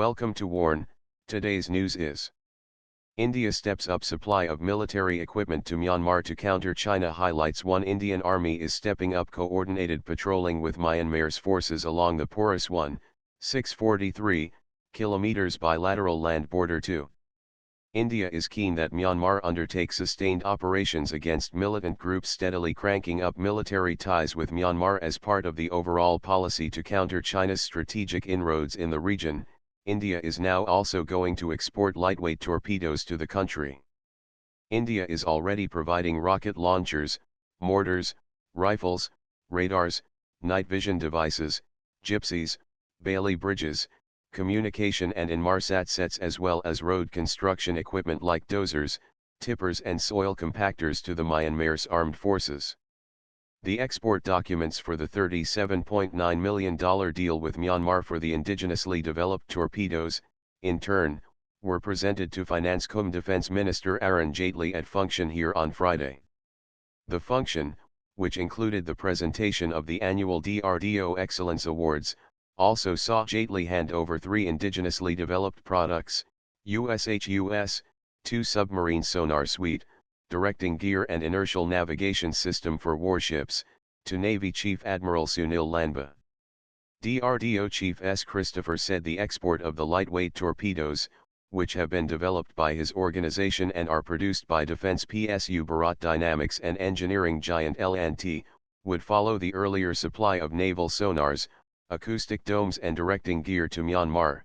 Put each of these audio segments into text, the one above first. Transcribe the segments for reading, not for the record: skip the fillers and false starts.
Welcome to WARN. Today's news is: India steps up supply of military equipment to Myanmar to counter China. Highlights: 1. Indian Army is stepping up coordinated patrolling with Myanmar's forces along the porous 1,643 km bilateral land border. 2. India is keen that Myanmar undertake sustained operations against militant groups, steadily cranking up military ties with Myanmar as part of the overall policy to counter China's strategic inroads in the region. India is now also going to export lightweight torpedoes to the country. India is already providing rocket launchers, mortars, rifles, radars, night vision devices, gypsies, Bailey bridges, communication and Inmarsat sets, as well as road construction equipment like dozers, tippers and soil compactors to the Myanmar's armed forces. The export documents for the $37.9 million deal with Myanmar for the indigenously developed torpedoes, in turn, were presented to Finance-cum-Defence Minister Arun Jaitley at function here on Friday. The function, which included the presentation of the annual DRDO Excellence Awards, also saw Jaitley hand over 3 indigenously developed products: USHUS, 2 submarine sonar suite, directing gear and inertial navigation system for warships, to Navy Chief Admiral Sunil Lanba. DRDO Chief S. Christopher said the export of the lightweight torpedoes, which have been developed by his organization and are produced by Defense PSU Bharat Dynamics and engineering giant L&T, would follow the earlier supply of naval sonars, acoustic domes and directing gear to Myanmar.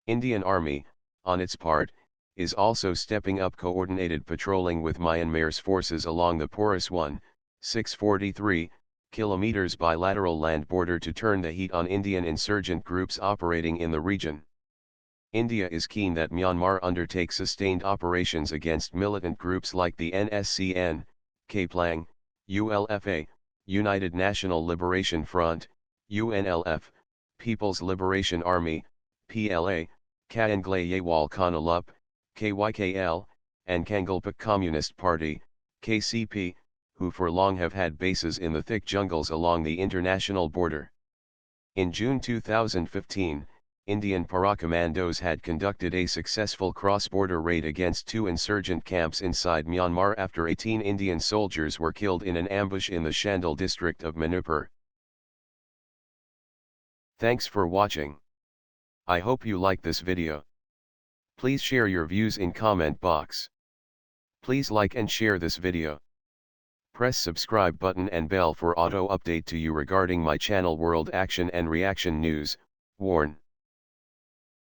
Indian Army, on its part, is also stepping up coordinated patrolling with Myanmar's forces along the porous 1,643 km bilateral land border to turn the heat on Indian insurgent groups operating in the region. India is keen that Myanmar undertake sustained operations against militant groups like the NSCN, Kplang, ULFA, United National Liberation Front, UNLF, People's Liberation Army, PLA, Kaangleyewal Kanalup, KYKL, and Kangalpak Communist Party, KCP, who for long have had bases in the thick jungles along the international border. In June 2015, Indian para-commandos had conducted a successful cross-border raid against 2 insurgent camps inside Myanmar after 18 Indian soldiers were killed in an ambush in the Shandal district of Manipur. Thanks for watching. I hope you like this video. Please share your views in comment box. Please like and share this video. Press subscribe button and bell for auto update to you regarding my channel World Action and Reaction News, WARN.